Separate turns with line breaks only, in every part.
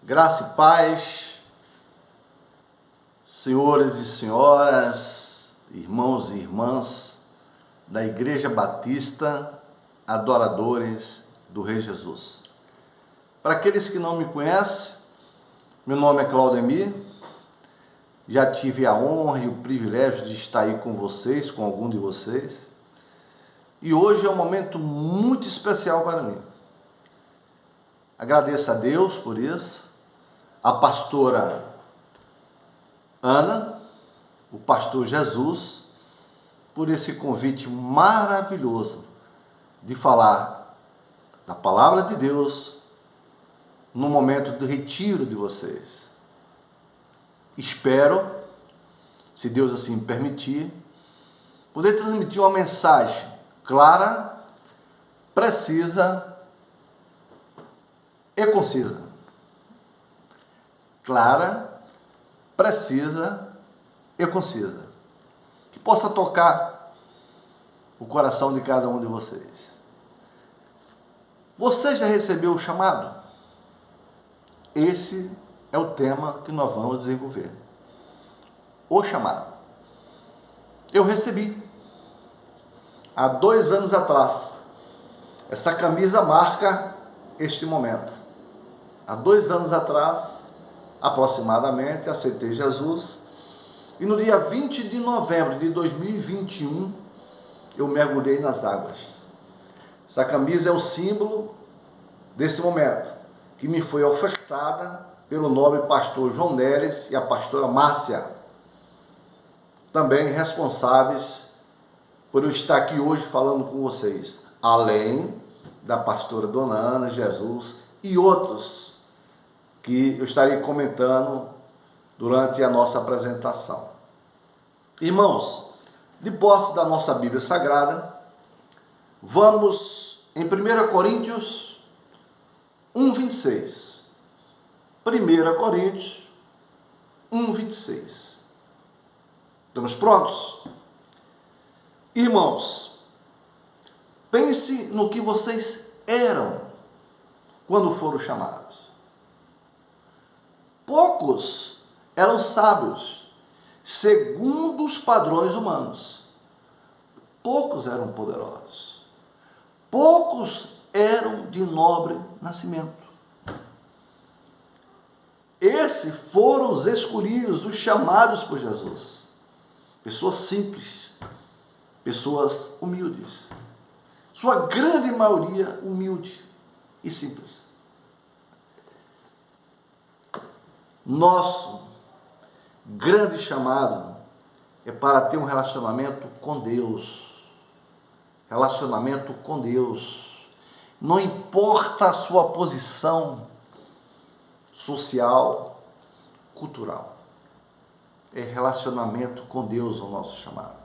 Graça e paz, senhores e senhoras, irmãos e irmãs da Igreja Batista, adoradores do Rei Jesus. Para aqueles que não me conhecem, meu nome é Claudemir, já tive a honra e o privilégio de estar aí com vocês, com algum de vocês, e hoje é um momento muito especial para mim. Agradeço a Deus por isso, a pastora Ana, o pastor Jesus, por esse convite maravilhoso de falar da palavra de Deus no momento do retiro de vocês. Espero, se Deus assim permitir, poder transmitir uma mensagem clara, precisa e concisa. Clara, precisa e concisa. Que possa tocar o coração de cada um de vocês. Você já recebeu o chamado? Esse é o tema que nós vamos desenvolver. O chamado. Eu recebi. Há 2 anos atrás. Essa camisa marca este momento. Há 2 anos atrás, aproximadamente, aceitei Jesus. E no dia 20 de novembro de 2021, eu mergulhei nas águas. Essa camisa é o símbolo desse momento, que me foi ofertada pelo nobre pastor João Neres e a pastora Márcia, também responsáveis por eu estar aqui hoje falando com vocês, além da pastora Dona Ana, Jesus e outros que eu estarei comentando durante a nossa apresentação. Irmãos, de posse da nossa Bíblia Sagrada, vamos em 1 Coríntios 1:26. 1 Coríntios 1:26. Estamos prontos? Irmãos, pense no que vocês eram quando foram chamados. Poucos eram sábios, segundo os padrões humanos. Poucos eram poderosos. Poucos eram de nobre nascimento. Esses foram os escolhidos, os chamados por Jesus. Pessoas simples, pessoas humildes. Sua grande maioria humilde e simples. Nosso grande chamado é para ter um relacionamento com Deus. Relacionamento com Deus. Não importa a sua posição social, cultural. É relacionamento com Deus o nosso chamado.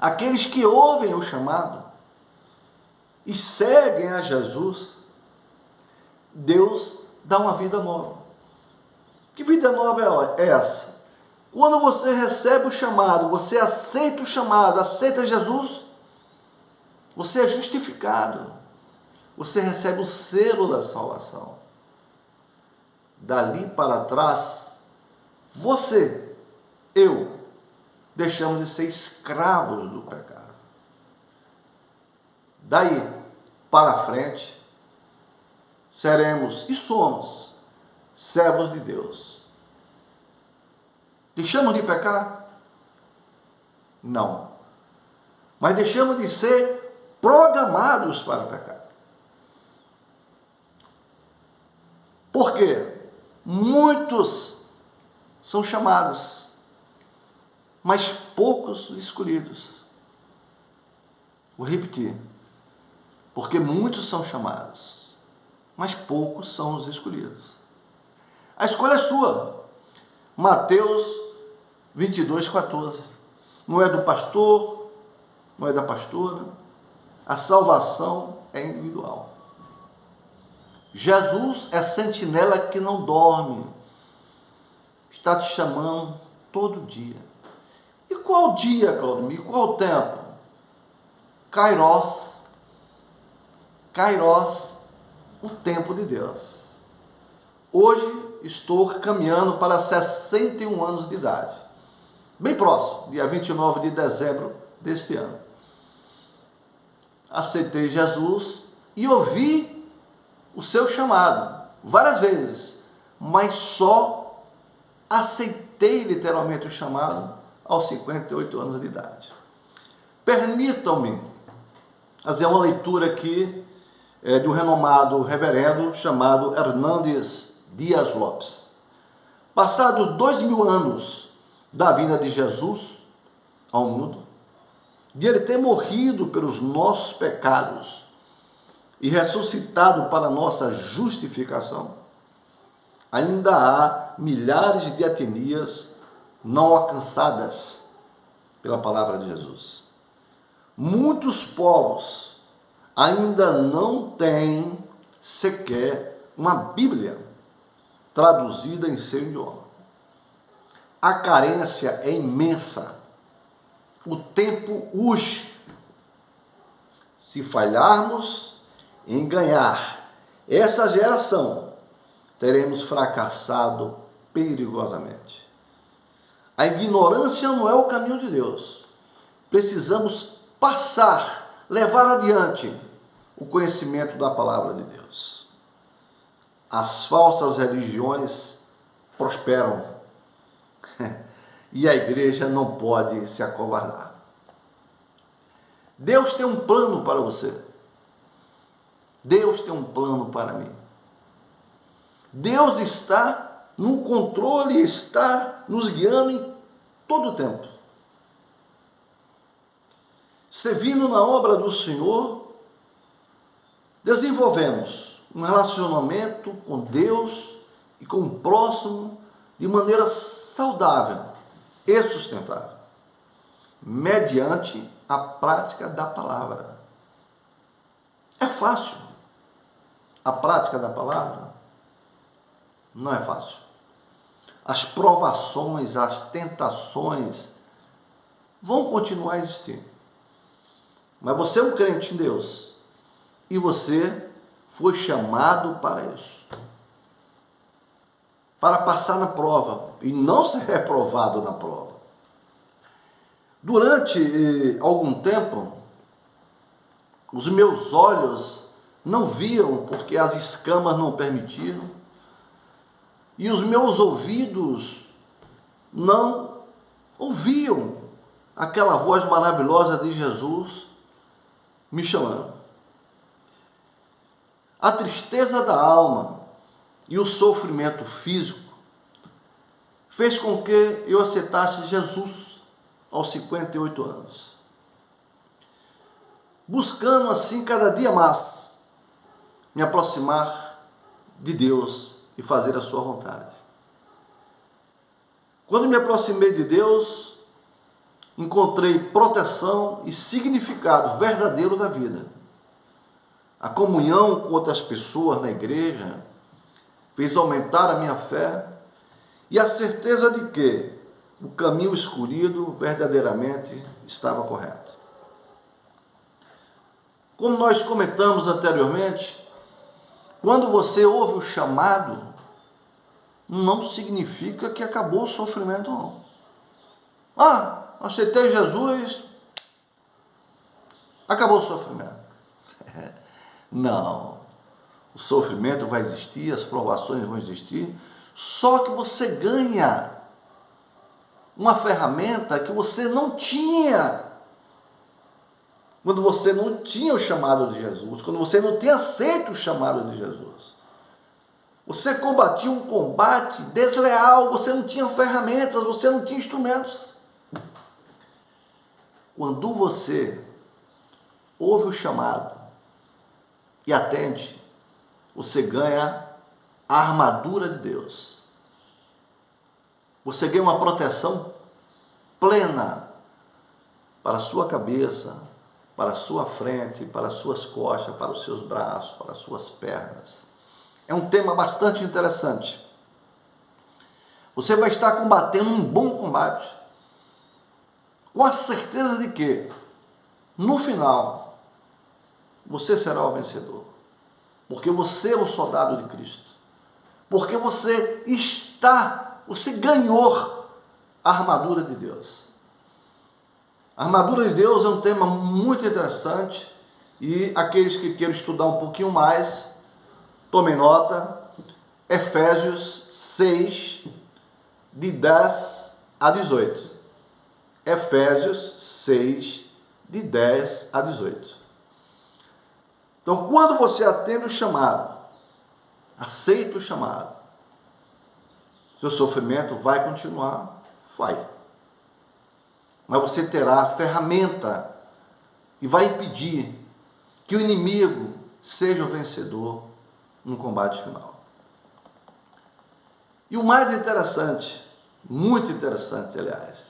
Aqueles que ouvem o chamado e seguem a Jesus, Deus dá uma vida nova. Que vida nova é essa? Quando você recebe o chamado, você aceita o chamado, aceita Jesus, você é justificado. Você recebe o selo da salvação. Dali para trás, você, eu, deixamos de ser escravos do pecado. Daí para frente, seremos e somos servos de Deus. Deixamos de pecar? Não. Mas deixamos de ser programados para pecar. Por quê? Muitos são chamados, mas poucos escolhidos. Vou repetir. Porque muitos são chamados, mas poucos são os escolhidos. A escolha é sua. Mateus 22:14. Não é do pastor, não é da pastora. A salvação é individual. Jesus é sentinela que não dorme. Está te chamando todo dia. E qual dia, Claudemir? Qual tempo? Kairos, o tempo de Deus. Hoje estou caminhando para 61 anos de idade. Bem próximo, dia 29 de dezembro deste ano. Aceitei Jesus e ouvi o seu chamado várias vezes, mas só aceitei literalmente o chamado aos 58 anos de idade. Permitam-me fazer uma leitura aqui de um renomado reverendo chamado Hernandes Dias Lopes. Passados 2000 anos da vinda de Jesus ao mundo, de ele ter morrido pelos nossos pecados e ressuscitado para a nossa justificação, ainda há milhares de etnias não alcançadas pela palavra de Jesus. Muitos povos ainda não têm sequer uma Bíblia traduzida em seu idioma. A carência é imensa. O tempo urge. Se falharmos em ganhar essa geração, teremos fracassado perigosamente. A ignorância não é o caminho de Deus. Precisamos passar, levar adiante o conhecimento da palavra de Deus. As falsas religiões prosperam e a igreja não pode se acovardar. Deus tem um plano para você. Deus tem um plano para mim. Deus está no controle, está nos guiando em todo o tempo. Servindo na obra do Senhor, desenvolvemos um relacionamento com Deus e com o próximo de maneira saudável e sustentável, mediante a prática da palavra. É fácil. A prática da palavra não é fácil. As provações, as tentações vão continuar existindo. Mas você é um crente em Deus e você foi chamado para isso. Para passar na prova e não ser reprovado na prova. Durante algum tempo, os meus olhos não viam porque as escamas não permitiram, e os meus ouvidos não ouviam aquela voz maravilhosa de Jesus me chamando. A tristeza da alma e o sofrimento físico fez com que eu aceitasse Jesus aos 58 anos. Buscando assim cada dia mais me aproximar de Deus e fazer a sua vontade. Quando me aproximei de Deus, encontrei proteção e significado verdadeiro da vida. A comunhão com outras pessoas na igreja fez aumentar a minha fé e a certeza de que o caminho escolhido verdadeiramente estava correto. Como nós comentamos anteriormente, quando você ouve o chamado, não significa que acabou o sofrimento, não. Aceitei Jesus, acabou o sofrimento. Não. O sofrimento vai existir, as provações vão existir, só que você ganha uma ferramenta que você não tinha quando você não tinha o chamado de Jesus, quando você não tinha aceito o chamado de Jesus. Você combatia um combate desleal, você não tinha ferramentas, você não tinha instrumentos. Quando você ouve o chamado e atende, você ganha a armadura de Deus. Você ganha uma proteção plena para a sua cabeça, para a sua frente, para as suas costas, para os seus braços, para as suas pernas. É um tema bastante interessante. Você vai estar combatendo um bom combate, com a certeza de que, no final, você será o vencedor. Porque você é o soldado de Cristo. porque você ganhou a armadura de Deus. A armadura de Deus é um tema muito interessante e aqueles que queiram estudar um pouquinho mais, tomem nota, Efésios 6, de 10 a 18. Efésios 6, de 10 a 18. Então, quando você atende o chamado, aceita o chamado, seu sofrimento vai continuar, vai. Mas você terá a ferramenta e vai impedir que o inimigo seja o vencedor no combate final. E o mais interessante, muito interessante, aliás,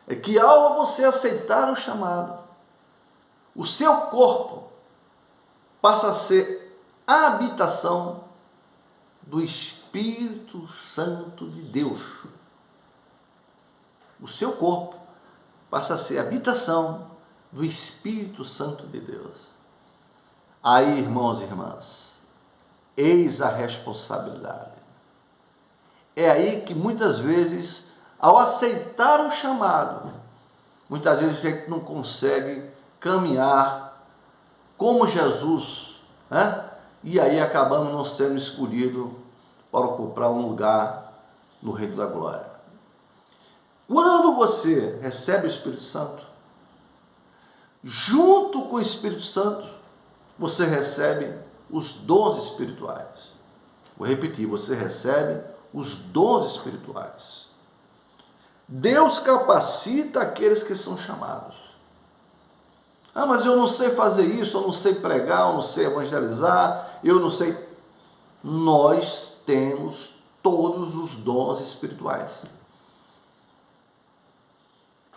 é que ao você aceitar o chamado, o seu corpo passa a ser a habitação do Espírito Santo de Deus. O seu corpo passa a ser a habitação do Espírito Santo de Deus. Aí, irmãos e irmãs, eis a responsabilidade. É aí que muitas vezes, ao aceitar o chamado, muitas vezes a gente não consegue caminhar como Jesus, né? E aí acabamos não sendo escolhidos para ocupar um lugar no reino da glória. Quando você recebe o Espírito Santo, junto com o Espírito Santo, você recebe os dons espirituais. Vou repetir, você recebe os dons espirituais. Deus capacita aqueles que são chamados. Ah, mas eu não sei fazer isso, eu não sei pregar, eu não sei evangelizar, eu não sei. Nós temos todos os dons espirituais.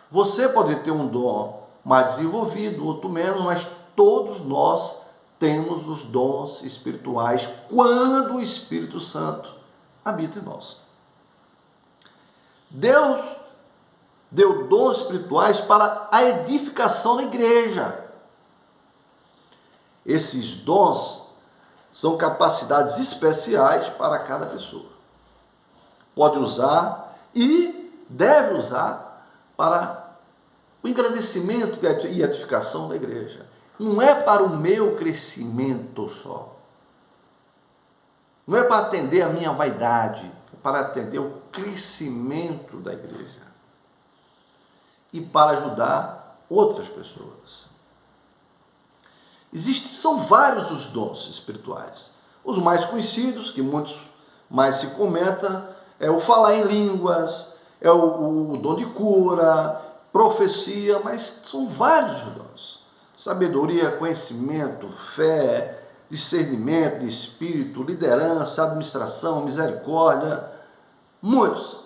Você pode ter um dom mais desenvolvido, outro menos, mas todos nós temos os dons espirituais quando o Espírito Santo habita em nós. Deus deu dons espirituais para a edificação da igreja. Esses dons são capacidades especiais para cada pessoa. Pode usar e deve usar para o engrandecimento e edificação da igreja. Não é para o meu crescimento só. Não é para atender a minha vaidade, é para atender o crescimento da igreja e para ajudar outras pessoas. São vários os dons espirituais. Os mais conhecidos, que muitos mais se comenta, é o falar em línguas, é o dom de cura, profecia, mas são vários os dons. Sabedoria, conhecimento, fé, discernimento de espírito, liderança, administração, misericórdia, muitos.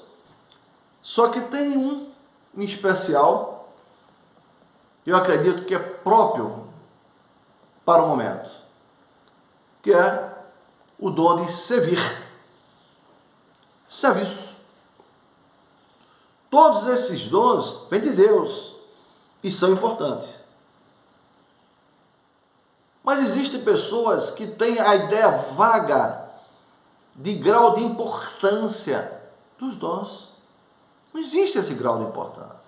Só que tem um em especial, eu acredito que é próprio para o momento, que é o dom de servir. Serviço. Todos esses dons vêm de Deus e são importantes. Mas existem pessoas que têm a ideia vaga de grau de importância dos dons. Não existe esse grau de importância.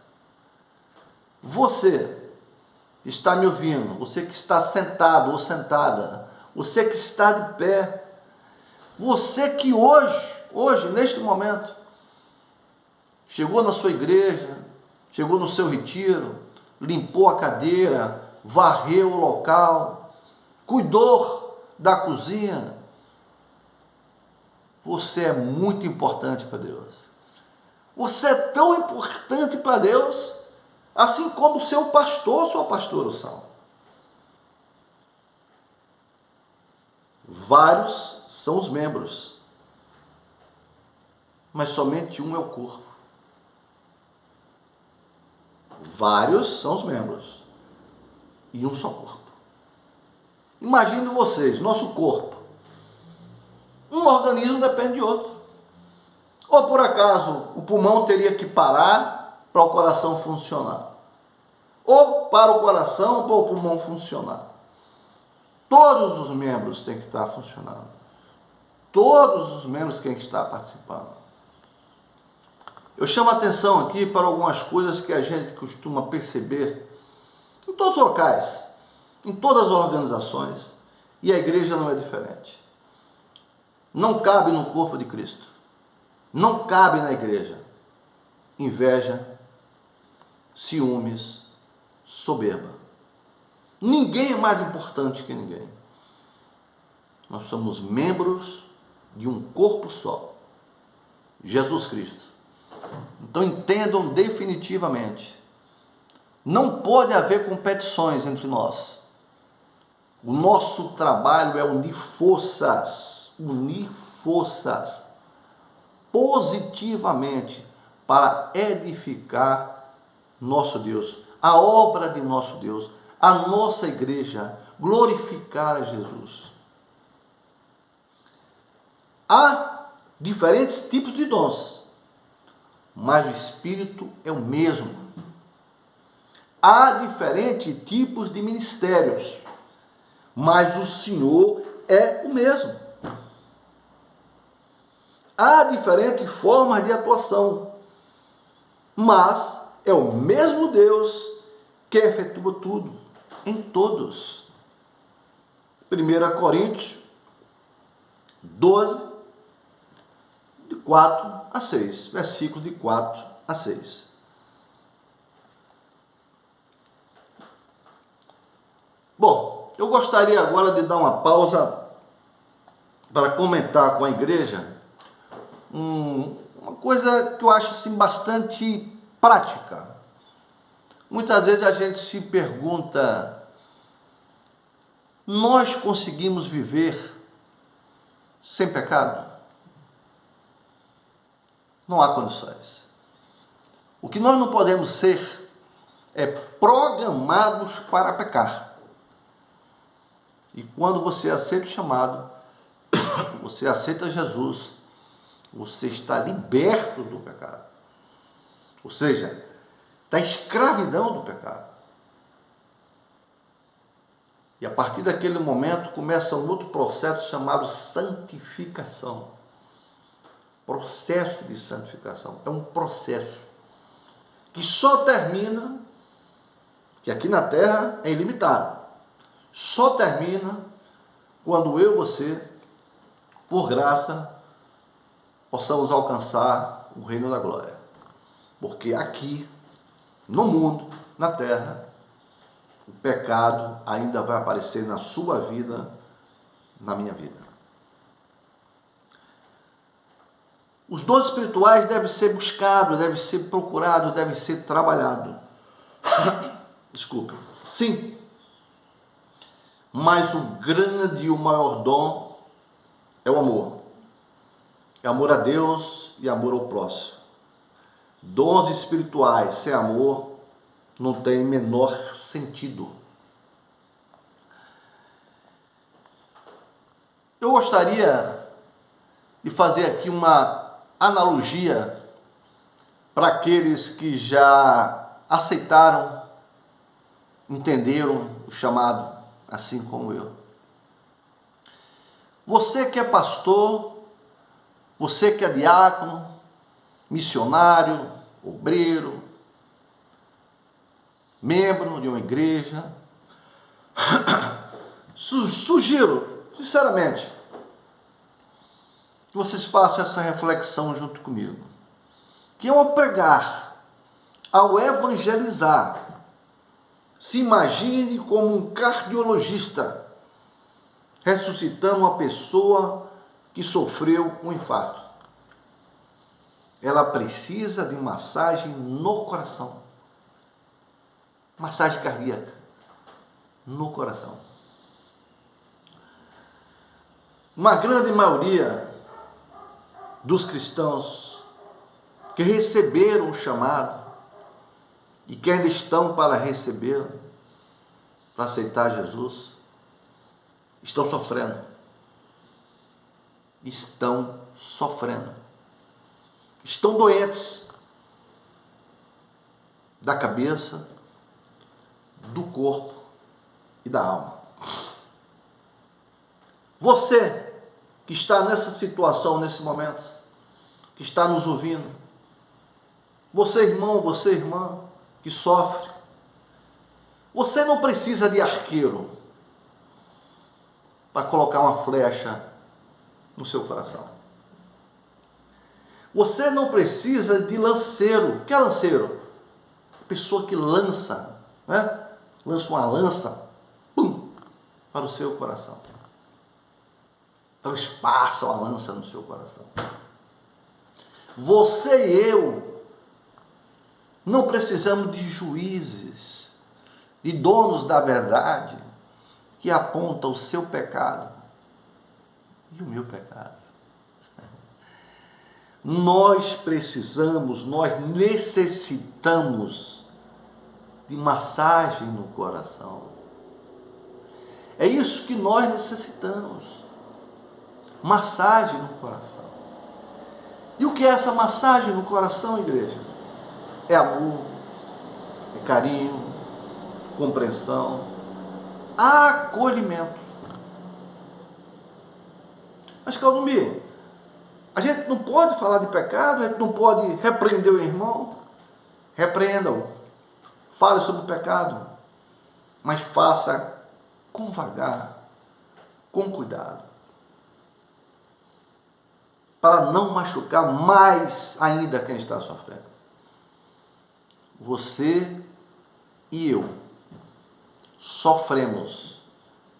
Você que está me ouvindo, você que está sentado ou sentada, você que está de pé, você que hoje, neste momento, chegou na sua igreja, chegou no seu retiro, limpou a cadeira, varreu o local, cuidou da cozinha. Você é muito importante para Deus. Você é tão importante para Deus, assim como o seu pastor, sua pastora são. Vários são os membros, mas somente um é o corpo. Vários são os membros e um só corpo. Imagine vocês, nosso corpo. Um organismo depende de outro. Ou por acaso o pulmão teria que parar para o coração funcionar. Ou para o coração para o pulmão funcionar. Todos os membros têm que estar funcionando. todos os membros que está participando. Eu chamo a atenção aqui para algumas coisas que a gente costuma perceber em todos os locais, em todas as organizações, e a igreja não é diferente. Não cabe no corpo de Cristo, não cabe na igreja inveja, ciúmes, soberba. Ninguém é mais importante que ninguém. Nós somos membros de um corpo só, Jesus Cristo. Então entendam definitivamente, não pode haver competições entre nós. O nosso trabalho é unir forças positivamente para edificar nosso Deus, a obra de nosso Deus, a nossa igreja, glorificar a Jesus. Há diferentes tipos de dons, mas o Espírito é o mesmo. Há diferentes tipos de ministérios, mas o Senhor é o mesmo. Há diferentes formas de atuação, mas é o mesmo Deus que efetua tudo, em todos. 1 Coríntios 12, de 4 a 6, versículos de 4 a 6. Bom, eu gostaria agora de dar uma pausa para comentar com a igreja uma coisa que eu acho assim, bastante prática. Muitas vezes a gente se pergunta, nós conseguimos viver sem pecado? Não há condições. O que nós não podemos ser é programados para pecar. E quando você aceita o chamado, você aceita Jesus, você está liberto do pecado. Ou seja, da escravidão do pecado. E a partir daquele momento começa um outro processo chamado santificação. Processo de santificação. É um processo que só termina, que aqui na terra é ilimitado, só termina quando eu e você, por graça, possamos alcançar o reino da glória. Porque aqui, no mundo, na terra, o pecado ainda vai aparecer na sua vida, na minha vida. Os dons espirituais devem ser buscados, devem ser procurados, devem ser trabalhados. Desculpa. Sim. Mas o grande e o maior dom é o amor. É amor a Deus e amor ao próximo. Dons espirituais sem amor não tem menor sentido. Eu gostaria de fazer aqui uma analogia para aqueles que já aceitaram, entenderam o chamado, assim como eu. Você que é pastor, você que é diácono, missionário, obreiro, membro de uma igreja, sugiro, sinceramente, que vocês façam essa reflexão junto comigo. Que ao pregar, ao evangelizar, se imagine como um cardiologista ressuscitando uma pessoa que sofreu um infarto. Ela precisa de massagem no coração. Massagem cardíaca no coração. Uma grande maioria dos cristãos que receberam o chamado e que ainda estão para recebê-lo, para aceitar Jesus, estão sofrendo. Estão sofrendo. Estão doentes da cabeça, do corpo e da alma. Você que está nessa situação, nesse momento, que está nos ouvindo. Você, irmão, você, irmã, que sofre. Você não precisa de arqueiro para colocar uma flecha no seu coração. Você não precisa de lanceiro. O que é lanceiro? Pessoa que lança, né? Lança uma lança, pum, para o seu coração. Transpassa uma lança no seu coração. Você e eu não precisamos de juízes, de donos da verdade, que apontam o seu pecado e o meu pecado. Nós precisamos, nós necessitamos de massagem no coração. É isso que nós necessitamos. Massagem no coração. E o que é essa massagem no coração, igreja? É amor, é carinho, compreensão, acolhimento. Mas, Claudemir, a gente não pode falar de pecado, a gente não pode repreender o irmão. Repreenda-o. Fale sobre o pecado, mas faça com vagar, com cuidado, para não machucar mais ainda quem está sofrendo. Você e eu sofremos.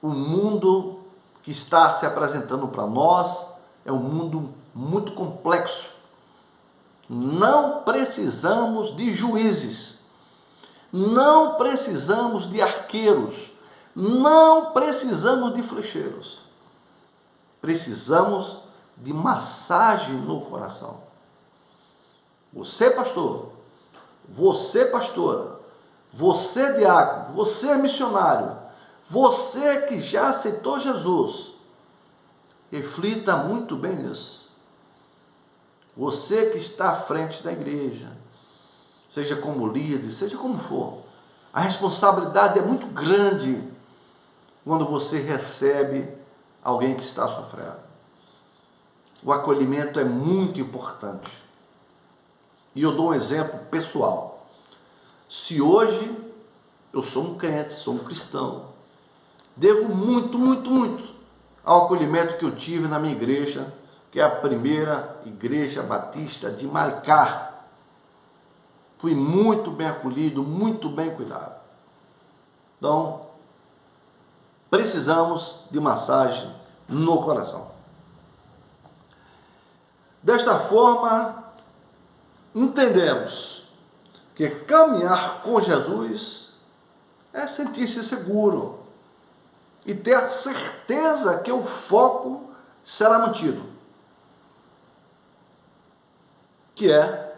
O mundo que está se apresentando para nós é um mundo muito complexo. Não precisamos de juízes, não precisamos de arqueiros, não precisamos de flecheiros. Precisamos de massagem no coração. Você, pastor, você, pastora, você, diácono, você, missionário, você que já aceitou Jesus, reflita muito bem nisso. Você que está à frente da igreja, seja como líder, seja como for, a responsabilidade é muito grande quando você recebe alguém que está sofrendo. O acolhimento é muito importante. E eu dou um exemplo pessoal. Se hoje eu sou um crente, sou um cristão, devo muito ao acolhimento que eu tive na minha igreja, que é a primeira igreja batista de Maricá. Fui muito bem acolhido, muito bem cuidado. Então, precisamos de massagem no coração. Desta forma, entendemos que caminhar com Jesus é sentir-se seguro e ter a certeza que o foco será mantido, que é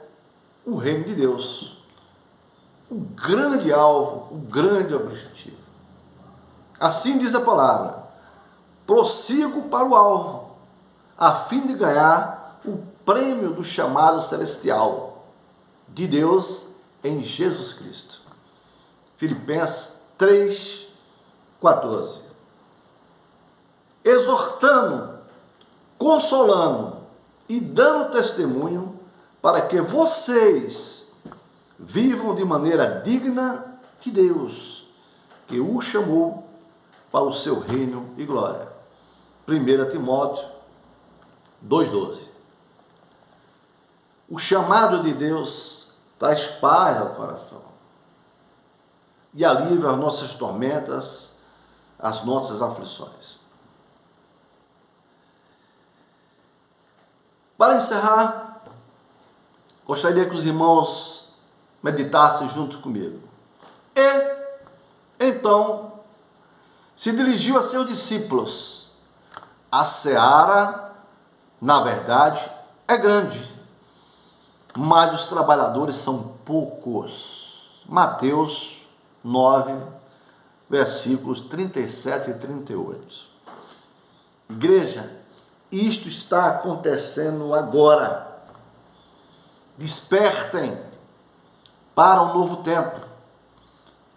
o reino de Deus, o grande alvo, o grande objetivo. Assim diz a palavra: prossigo para o alvo, a fim de ganhar o prêmio do chamado celestial de Deus em Jesus Cristo. Filipenses 3:14. Exortando, consolando e dando testemunho para que vocês vivam de maneira digna de Deus, que o chamou para o seu reino e glória. 1 Timóteo 2:12. O chamado de Deus traz paz ao coração e alivia as nossas tormentas, as nossas aflições. Para encerrar, gostaria que os irmãos meditassem junto comigo. E, então, se dirigiu a seus discípulos: a seara, na verdade, é grande, mas os trabalhadores são poucos. Mateus 9, versículos 37 e 38. Igreja, isto está acontecendo agora. Despertem para um novo tempo.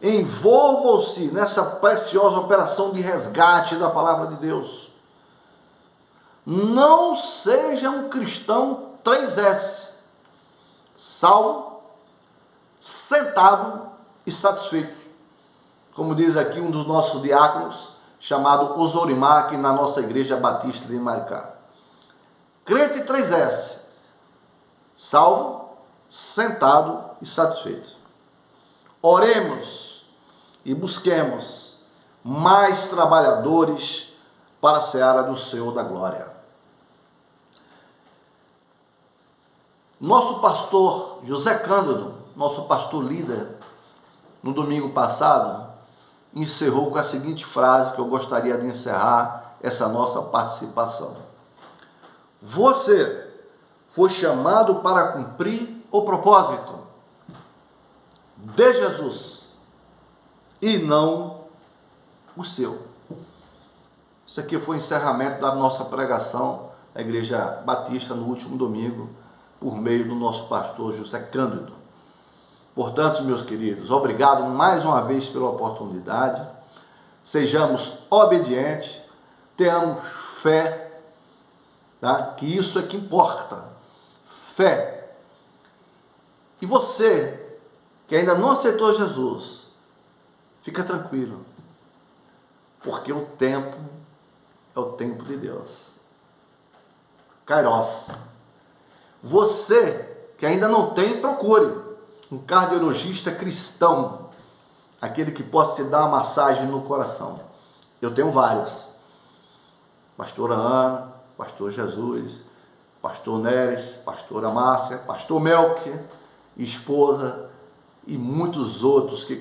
Envolvam-se nessa preciosa operação de resgate da palavra de Deus. não seja um cristão 3S, salvo, sentado e satisfeito. Como diz aqui um dos nossos diáconos, chamado Ozorimar, aqui na nossa igreja batista de Maricá. Crente 3S, salvo, sentado e satisfeito. Oremos e busquemos mais trabalhadores para a seara do Senhor da glória. Nosso pastor José Cândido, nosso pastor líder, no domingo passado, encerrou com a seguinte frase que eu gostaria de encerrar essa nossa participação. Você foi chamado para cumprir o propósito de Jesus e não o seu. Isso aqui foi o encerramento da nossa pregação na Igreja Batista no último domingo, por meio do nosso pastor José Cândido. Portanto, meus queridos, obrigado mais uma vez pela oportunidade. Sejamos obedientes, tenhamos fé, tá? Que isso é que importa. Fé. E você, que ainda não aceitou Jesus, fica tranquilo, porque o tempo é o tempo de Deus. Kairos. Você que ainda não tem, procure um cardiologista cristão, aquele que possa te dar uma massagem no coração. Eu tenho vários. Pastora Ana, pastor Jesus, pastor Neres, pastora Márcia, pastor Melk, esposa e muitos outros que